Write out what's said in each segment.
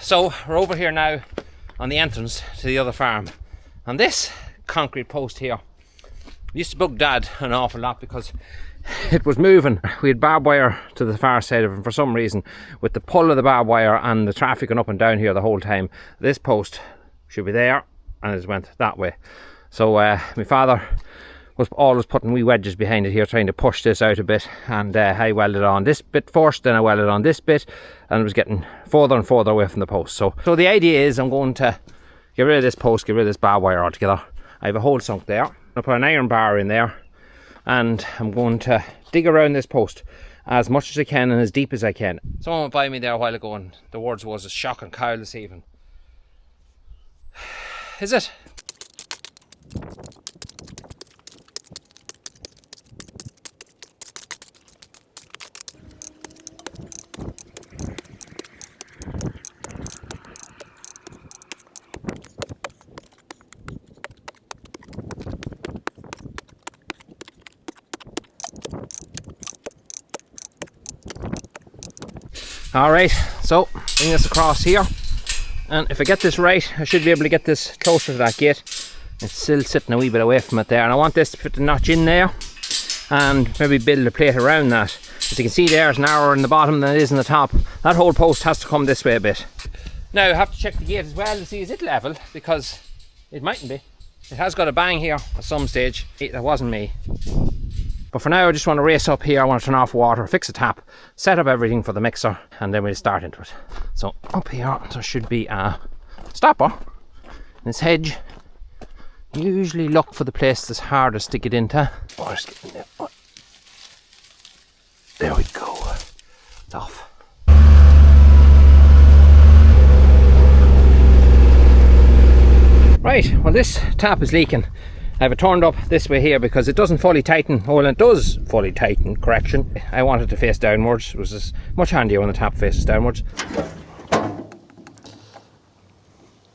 So we're over here now on the entrance to the other farm. And this concrete post here, we used to bug Dad an awful lot because it was moving. We had barbed wire to the far side of it, and for some reason, with the pull of the barbed wire and the traffic going up and down here the whole time, this post should be there, and it just went that way. So my father was always putting wee wedges behind it here, trying to push this out a bit, and I welded on this bit first, then I welded on this bit, and it was getting further and further away from the post. So the idea is I'm going to get rid of this post, get rid of this barbed wire altogether. I have a hole sunk there. I'll put an iron bar in there, and I'm going to dig around this post as much as I can and as deep as I can. Someone went by me there a while ago and the words was, "A shocking cow this evening." Is it? Alright, so bring this across here, and if I get this right, I should be able to get this closer to that gate. It's still sitting a wee bit away from it there, and I want this to fit the notch in there and maybe build a plate around that. As you can see, there's narrower in the bottom than it is in the top. That whole post has to come this way a bit. Now I have to check the gate as well to see is it level, because it mightn't be. It has got a bang here at some stage. That wasn't me. But for now, I just want to race up here. I want to turn off water, fix a tap, set up everything for the mixer, and then we'll start into it. So up here, there should be a stopper in this hedge. Usually look for the place that's hardest to get into. Oh, just get in there. Oh. There we go. It's off. Right, well this tap is leaking. I have it turned up this way here because it doesn't fully tighten. Well, it does fully tighten, correction. I want it to face downwards. It was much handier when the tap faces downwards.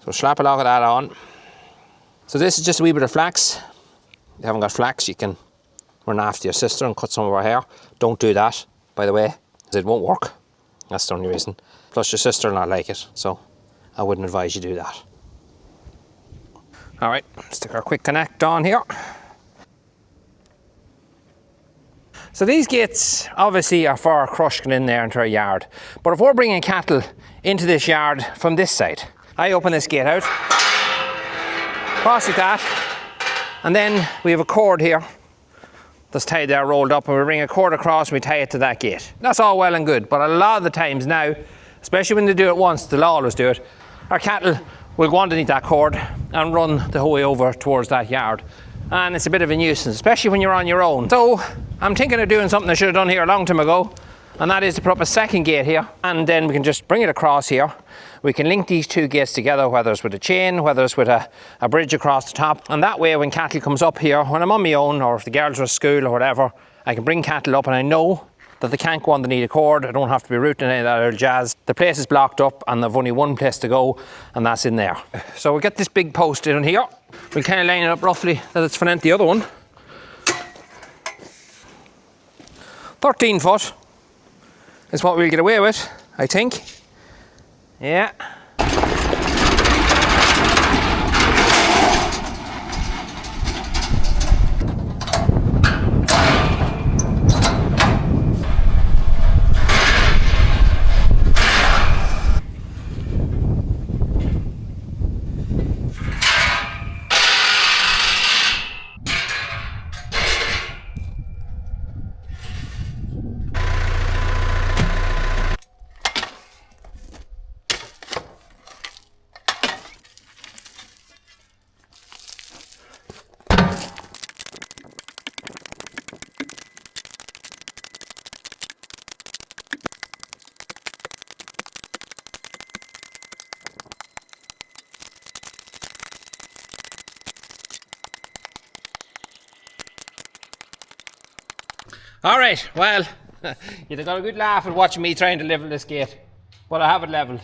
So slap a lot of that on. So this is just a wee bit of flax. If you haven't got flax, you can run after your sister and cut some of her hair. Don't do that, by the way, because it won't work. That's the only reason. Plus your sister will not like it, so I wouldn't advise you do that. Alright, stick our quick connect on here. So these gates obviously are for crushing in there into our yard. But if we're bringing cattle into this yard from this side, I open this gate out, cross like that, and then we have a cord here that's tied there, rolled up, and we bring a cord across and we tie it to that gate. That's all well and good, but a lot of the times now, especially when they do it once, they'll always do it, our cattle will go underneath that cord and run the whole way over towards that yard. And it's a bit of a nuisance, especially when you're on your own. So I'm thinking of doing something I should have done here a long time ago, and that is to put up a second gate here, and then we can just bring it across here. We can link these two gates together, whether it's with a chain, whether it's with a bridge across the top. And that way when cattle comes up here, when I'm on my own, or if the girls are at school or whatever, I can bring cattle up and I know that they can't go underneath a cord. I don't have to be routing any of that other jazz. The place is blocked up and they've only one place to go, and that's in there. So we'll get this big post in here. We'll kind of line it up roughly that it's front the other one. 13 foot is what we'll get away with, I think. Yeah. Alright, well, you've got a good laugh at watching me trying to level this gate, but I have it leveled.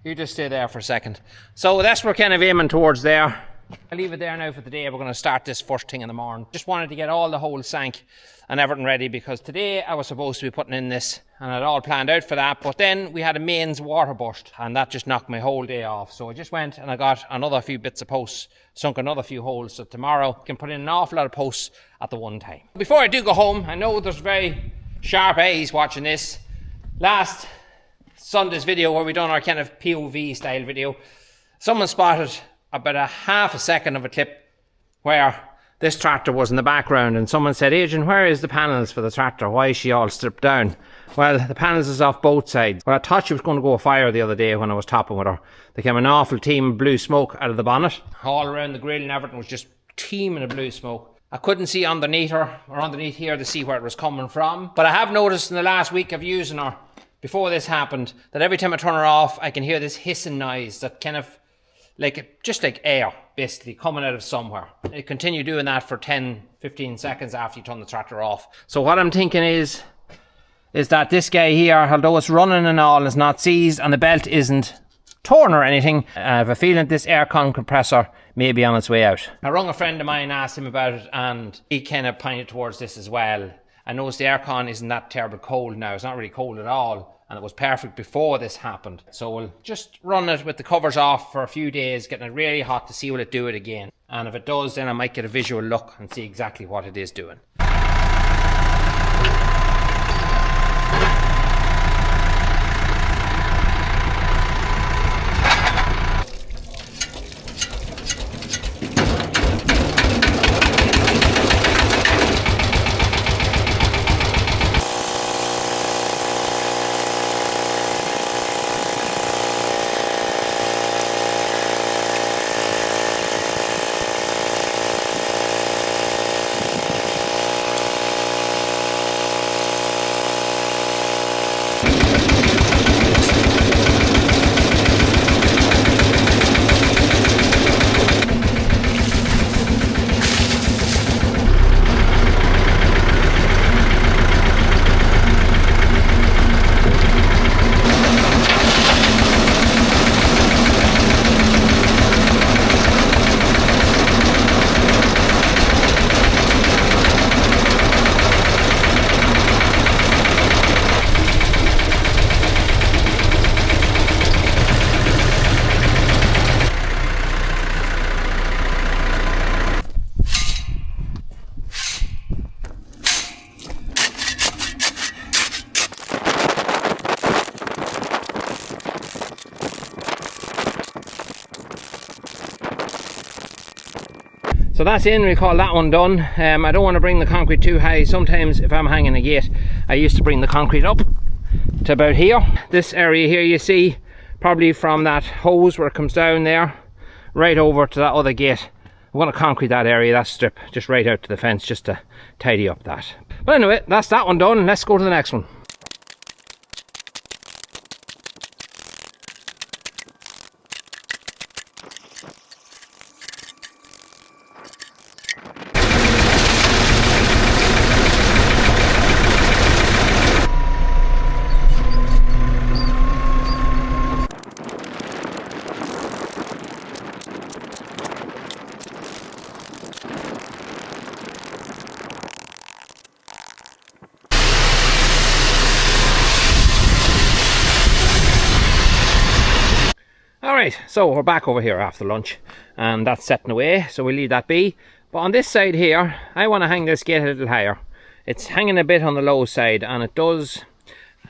You just stay there for a second. So that's we're kind of aiming towards there. I'll leave it there now for today. We're going to start this first thing in the morning. Just wanted to get all the holes sank and everything ready, because today I was supposed to be putting in this and I'd all planned out for that, but then we had a mains water burst and that just knocked my whole day off. So I just went and I got another few bits of posts, sunk another few holes, so tomorrow I can put in an awful lot of posts at the one time. Before I do go home, I know there's very sharp eyes watching this. Last Sunday's video where we done our kind of POV style video, someone spotted about a half a second of a clip where this tractor was in the background, and someone said, Adrian, where is the panels for the tractor? Why is she all stripped down? Well, the panels is off both sides. Well, I thought she was going to go afire the other day when I was topping with her. There came an awful team of blue smoke out of the bonnet. All around the grill and everything was just teeming of blue smoke. I couldn't see underneath her or underneath here to see where it was coming from. But I have noticed in the last week of using her, before this happened, that every time I turn her off, I can hear this hissing noise that kind of just like air basically coming out of somewhere. I continue doing that for 10-15 seconds after you turn the tractor off. So what I'm thinking is that this guy here, although it's running and all, is not seized and the belt isn't torn or anything. I have a feeling this aircon compressor may be on its way out. I rung a friend of mine, asked him about it, and he kind of pointed towards this as well. I noticed the aircon isn't that terrible cold now. It's not really cold at all, and it was perfect before this happened. So we'll just run it with the covers off for a few days, getting it really hot to see will it do it again. And if it does, then I might get a visual look and see exactly what it is doing. So that's in, we call that one done. I don't want to bring the concrete too high. Sometimes if I'm hanging a gate, I used to bring the concrete up to about here. This area here you see, probably from that hose where it comes down there, right over to that other gate. I'm going to concrete that area, that strip, just right out to the fence, just to tidy up that. But anyway, that's that one done. Let's go to the next one. Alright, so we're back over here after lunch and that's setting away, so we'll leave that be. But on this side here, I want to hang this gate a little higher. It's hanging a bit on the low side and it does,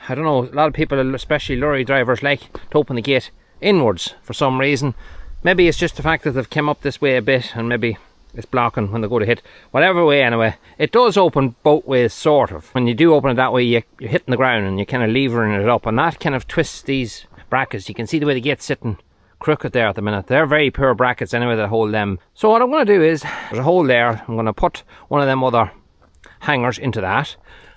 I don't know, a lot of people, especially lorry drivers, like to open the gate inwards for some reason. Maybe it's just the fact that they've come up this way a bit and maybe it's blocking when they go to hit. Whatever way anyway, it does open both ways sort of. When you do open it that way, you're hitting the ground and you're kind of levering it up and that kind of twists these brackets. You can see the way the gate's sitting crooked there at the minute. They're very poor brackets anyway that hold them. So what I'm going to do is, there's a hole there, I'm going to put one of them other hangers into that,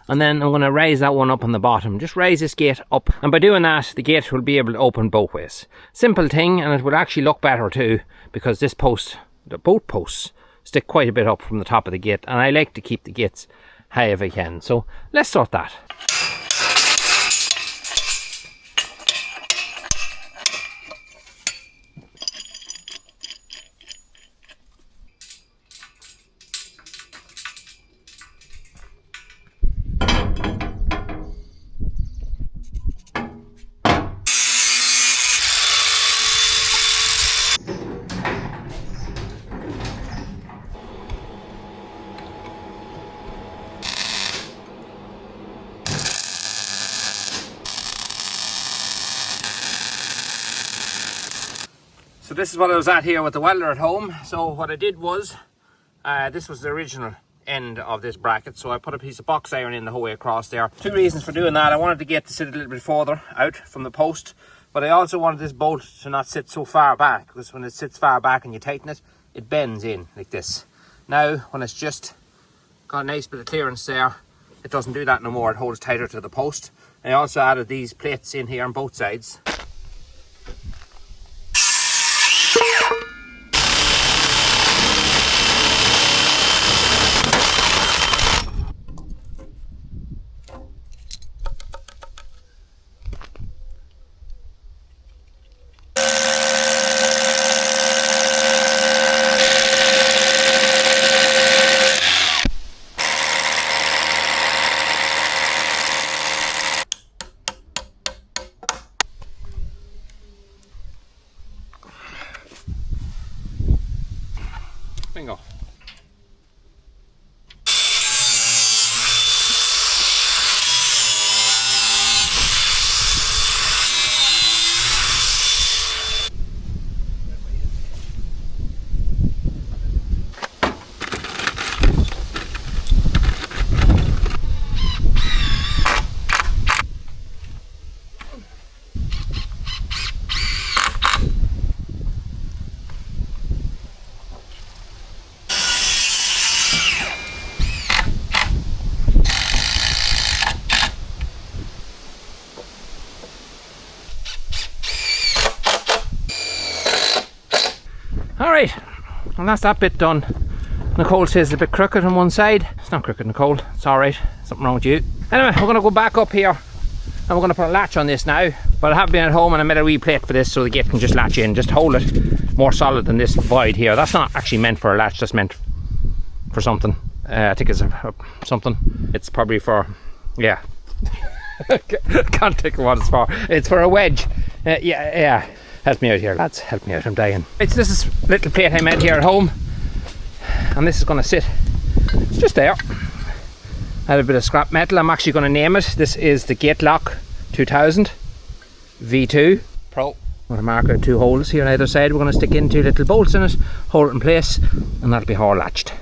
and then I'm going to raise that one up on the bottom. Just raise this gate up, and by doing that the gate will be able to open both ways. Simple thing, and it will actually look better too, because this post, both posts stick quite a bit up from the top of the gate, and I like to keep the gates high if I can. So let's sort that. So this is what I was at here with the welder at home. So what I did was, this was the original end of this bracket, so I put a piece of box iron in the whole way across there. Two reasons for doing that. I wanted to get to sit a little bit further out from the post, but I also wanted this bolt to not sit so far back, because when it sits far back and you tighten it, it bends in like this. Now when it's just got a nice bit of clearance there, it doesn't do that no more. It holds tighter to the post. I also added these plates in here on both sides. Bingo. Alright, and that's that bit done. Nicole says it's a bit crooked on one side. It's not crooked, Nicole, it's alright. Something wrong with you. Anyway, we're going to go back up here and we're going to put a latch on this now. But I have been at home and I made a wee plate for this so the gate can just latch in, just hold it more solid than this void here. That's not actually meant for a latch, that's meant for something. I think it's something. It's probably for, yeah. Can't think of what it's for. It's for a wedge. Yeah. Help me out here, lads. Help me out, I'm dying. It's this little plate I made here at home. And this is going to sit just there. I had a bit of scrap metal. I'm actually going to name it. This is the Gate Lock 2000 V2 Pro. With a marker, 2 holes here on either side. We're going to stick in 2 little bolts in it, hold it in place, and that'll be hard latched.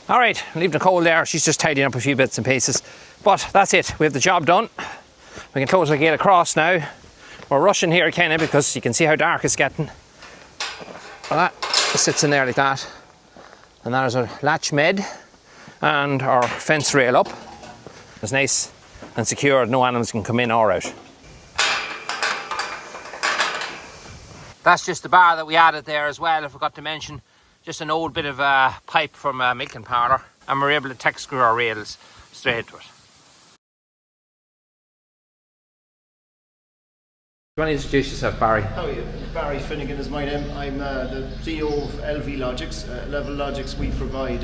Alright, leave Nicole there, she's just tidying up a few bits and pieces. But that's it, we have the job done. We can close the gate across now. We're rushing here kinda because you can see how dark it's getting. Well, that sits in there like that. And there's our latch made and our fence rail up. It's nice and secure, no animals can come in or out. That's just the bar that we added there as well, I forgot to mention. Just an old bit of pipe from a milking parlour, and we're able to tack screw our rails straight into it. Do you want to introduce yourself, Barry? How are you? Barry Finnegan is my name. I'm the CEO of LV Logics. Level Logics, we provide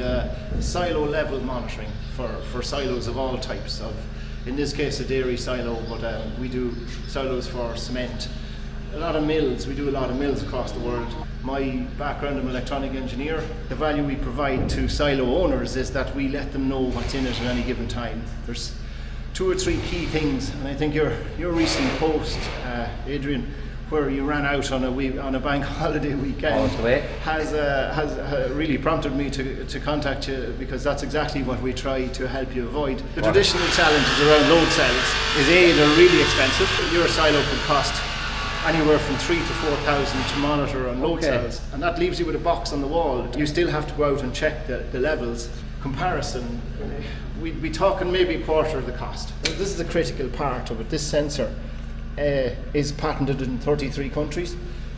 silo level monitoring for silos of all types. In this case, a dairy silo, but we do silos for cement. A lot of mills, we do a lot of mills across the world. My background, I'm an electronic engineer. The value we provide to silo owners is that we let them know what's in it at any given time. There's 2 or 3 key things, and I think your recent post, Adrian, where you ran out on a bank holiday weekend, has really prompted me to contact you, because that's exactly what we try to help you avoid. The traditional challenges around load cells is A, they're really expensive. Your silo could cost anywhere from 3,000 to 4,000 to monitor on load cells, and that leaves you with a box on the wall. You still have to go out and check the levels. Comparison, we'd be talking maybe a quarter of the cost. This is a critical part of it. This sensor is patented in 33 countries.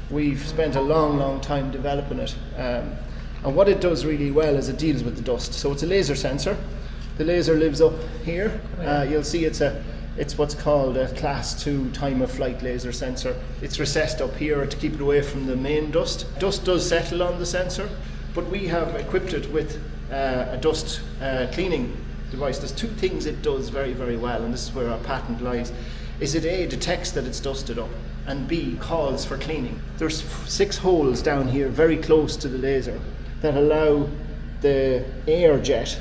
We've spent a long time developing it, and what it does really well is it deals with the dust. So it's a laser sensor. The laser lives up here. You'll see it's what's called a class 2 time of flight laser sensor. It's recessed up here to keep it away from the main dust. Dust does settle on the sensor, but we have equipped it with a dust cleaning device. There's 2 things it does very well, and this is where our patent lies. Is it A, detects that it's dusted up, and B, calls for cleaning. There's 6 holes down here very close to the laser that allow the air jet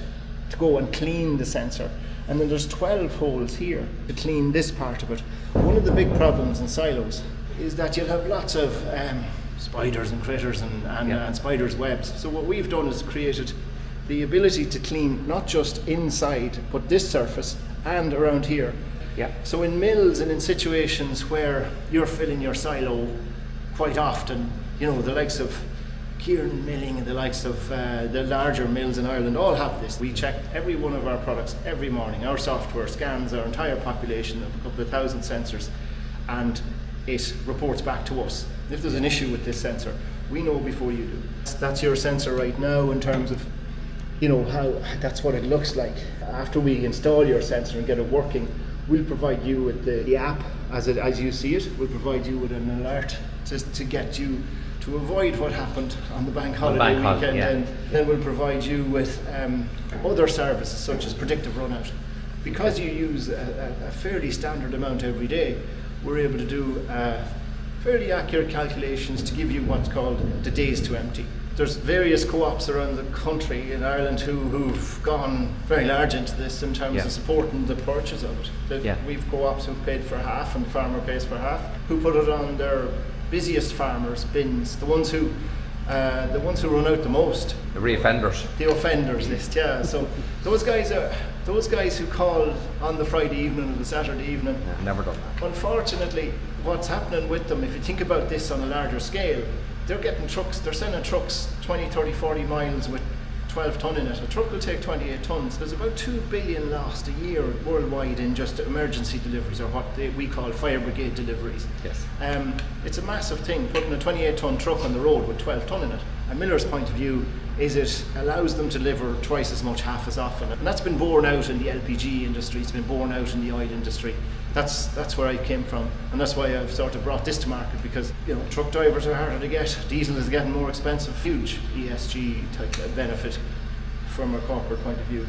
to go and clean the sensor. And then there's 12 holes here to clean this part of it. One of the big problems in silos is that you'll have lots of spiders and critters and spiders' webs. So what we've done is created the ability to clean not just inside, but this surface and around here. Yeah. So in mills and in situations where you're filling your silo quite often, you know, the likes of Kieran Milling and the likes of the larger mills in Ireland all have this. We check every one of our products every morning. Our software scans our entire population of a couple of thousand sensors, and it reports back to us. If there's an issue with this sensor, we know before you do. That's your sensor right now in terms of, you know, how that's what it looks like. After we install your sensor and get it working, we'll provide you with the app as you see it. We'll provide you with an alert just to get you to avoid what happened on the bank holiday weekend, and then we'll provide you with other services such as predictive runout. Because you use a fairly standard amount every day, we're able to do fairly accurate calculations to give you what's called the days to empty. There's various co-ops around the country in Ireland who've gone very large into this in terms of supporting the purchase of it. We've co-ops who've paid for half and the farmer pays for half, who put it on their busiest farmers' bins, the ones who run out the most. The reoffenders. The offenders list, yeah. So those guys who call on the Friday evening or the Saturday evening. Never done that. Unfortunately, what's happening with them, if you think about this on a larger scale, they're getting trucks, they're sending trucks 20, 30, 40 miles with 12 tonne in it. A truck will take 28 tonnes. There's about 2 billion lost a year worldwide in just emergency deliveries, or what we call fire brigade deliveries. Yes. It's a massive thing, putting a 28 tonne truck on the road with 12 tonne in it. And Miller's point of view is it allows them to deliver twice as much, half as often. And that's been borne out in the LPG industry, it's been borne out in the oil industry. That's where I came from, and that's why I've sort of brought this to market, because, you know, truck drivers are harder to get, diesel is getting more expensive, huge ESG type of benefit from a corporate point of view.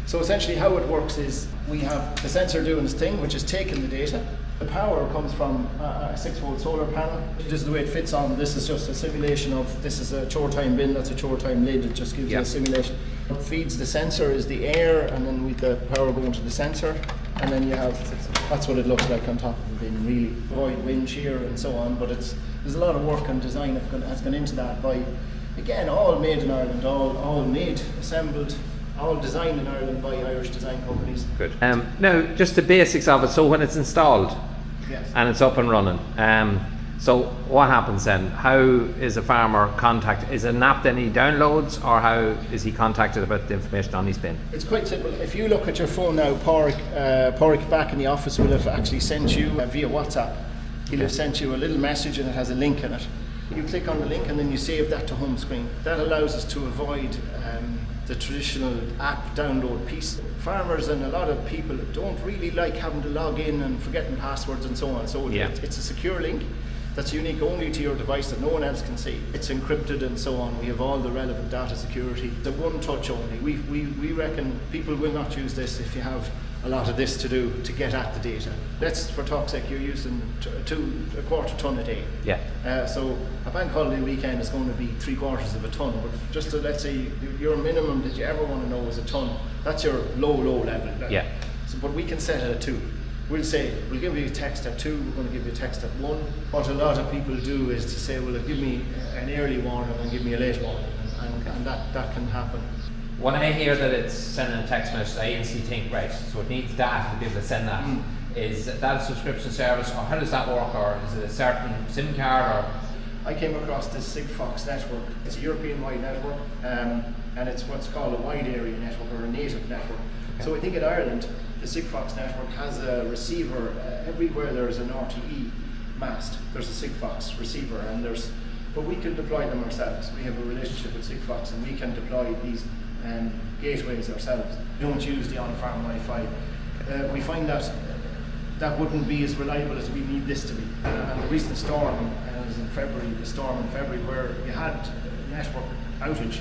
So essentially how it works is we have the sensor doing its thing, which is taking the data. The power comes from a 6-volt solar panel. This is the way it fits on. This is just a simulation of, this is a chore time bin, that's a chore time lid. It just gives you a simulation. What feeds the sensor is the air, and then with the power going to the sensor, and then you have, that's what it looks like on top of the bin, really. Avoid wind shear and so on, but there's a lot of work and design has gone into that by, again, all made in Ireland, all made, assembled, all designed in Ireland by Irish design companies. Good. Now, just the basics of it. So when it's installed and it's up and running, so what happens then? How is a farmer contacted? Is it an app that he downloads, or how is he contacted about the information on his bin? It's quite simple. If you look at your phone now, Pádraig back in the office will have actually sent you via WhatsApp. He'll have sent you a little message and it has a link in it. You click on the link and then you save that to home screen. That allows us to avoid the traditional app download piece. Farmers and a lot of people don't really like having to log in and forgetting passwords and so on. So it's a secure link that's unique only to your device that no one else can see. It's encrypted and so on. We have all the relevant data security. The one touch only. We reckon people will not use this if you have a lot of this to do to get at the data. Let's, for talk's sake, you're using a quarter tonne a day. So a bank holiday weekend is going to be 3/4 of a tonne, but just to, let's say your minimum that you ever want to know is a tonne. That's your low level. So, but we can set it at 2. We'll say, we'll give you a text at 2, we're going to give you a text at 1. What a lot of people do is to say, well, give me an early warning and give me a late warning, and that can happen. When I hear that it's sending a text message, I instantly think, right, so it needs data to be able to send that. Is that a subscription service, or how does that work, or is it a certain SIM card, or? I came across this Sigfox network. It's a European-wide network, and it's what's called a wide area network, or a native network. So I think in Ireland, the Sigfox network has a receiver everywhere there's an RTE mast. There's a Sigfox receiver, but we can deploy them ourselves. We have a relationship with Sigfox, and we can deploy these gateways ourselves. We don't use the on-farm Wi-Fi. We find that wouldn't be as reliable as we need this to be. And the recent storm was in February, where you had a network outage.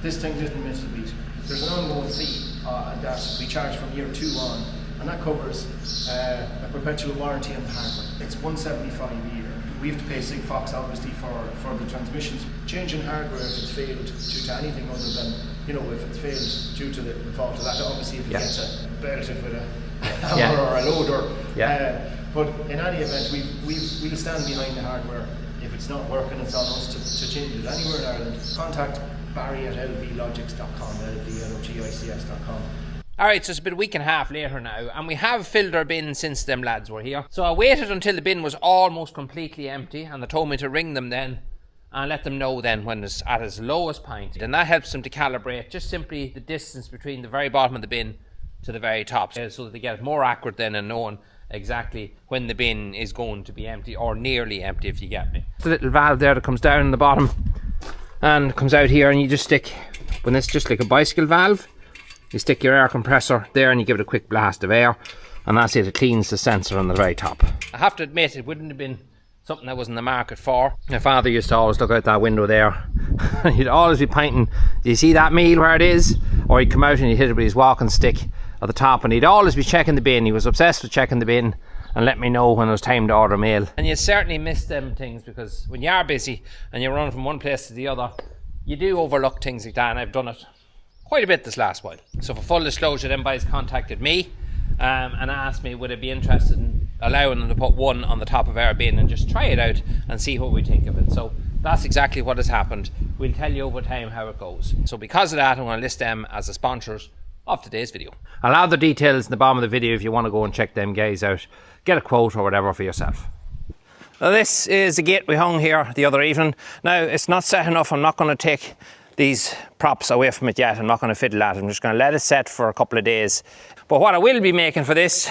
This thing didn't miss a beat. There's an ongoing fee that we charge from year 2 on, and that covers a perpetual warranty on the hardware. It's $175 a year. we have to pay Sigfox obviously for the transmissions. Changing hardware if it's failed due to anything other than, you know, if it's failed due to the fault of that, obviously if it gets belted with a hammer or a loader. But in any event, we'll stand behind the hardware. If it's not working, it's on us to change it anywhere in Ireland. Contact Barry at lvlogics.com, lvlogics.com. Alright, so it's been a week and a half later now, and we have filled our bin since them lads were here. So I waited until the bin was almost completely empty, and they told me to ring them then and let them know then when it's at its lowest point. And that helps them to calibrate just simply the distance between the very bottom of the bin to the very top, so that they get it more accurate then and knowing exactly when the bin is going to be empty, or nearly empty, if you get me. The little valve there that comes down in the bottom and comes out here, and you just stick, when it's just like a bicycle valve, you stick your air compressor there and you give it a quick blast of air, and that's it. It cleans the sensor on the very top. I have to admit, it wouldn't have been something I was in the market for. My father used to always look out that window there and he'd always be pointing, do you see that meal where it is? Or he'd come out and he'd hit it with his walking stick at the top, and he'd always be checking the bin. He was obsessed with checking the bin and let me know when it was time to order mail. And you certainly miss them things, because when you are busy and you're running from one place to the other, you do overlook things like that, and I've done it quite a bit this last while. So for full disclosure, them guys contacted me and asked me would I be interested in allowing them to put one on the top of our bin and just try it out and see what we think of it. So that's exactly what has happened. We'll tell you over time how it goes. So because of that, I'm going to list them as the sponsors of today's video. I'll have the details in the bottom of the video if you want to go and check them guys out. Get a quote or whatever for yourself. Now this is the gate we hung here the other evening. Now it's not set enough. I'm not going to take these props away from it yet. I'm not going to fiddle at it. I'm just going to let it set for a couple of days. But what I will be making for this,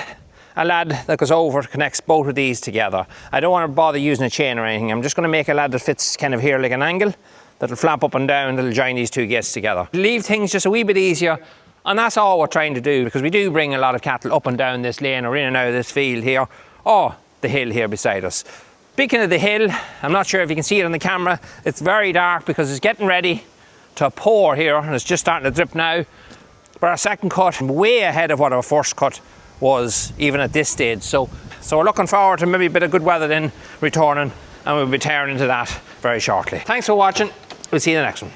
a lad that goes over, connects both of these together. I don't want to bother using a chain or anything. I'm just going to make a lad that fits kind of here like an angle, that'll flap up and down, that'll join these two gates together. Leave things just a wee bit easier, and that's all we're trying to do, because we do bring a lot of cattle up and down this lane or in and out of this field here, or the hill here beside us. Speaking of the hill, I'm not sure if you can see it on the camera. It's very dark because it's getting ready to pour here, and it's just starting to drip now. But our second cut, way ahead of what our first cut was, even at this stage. So we're looking forward to maybe a bit of good weather then returning, and we'll be tearing into that very shortly. Thanks for watching. We'll see you in the next one.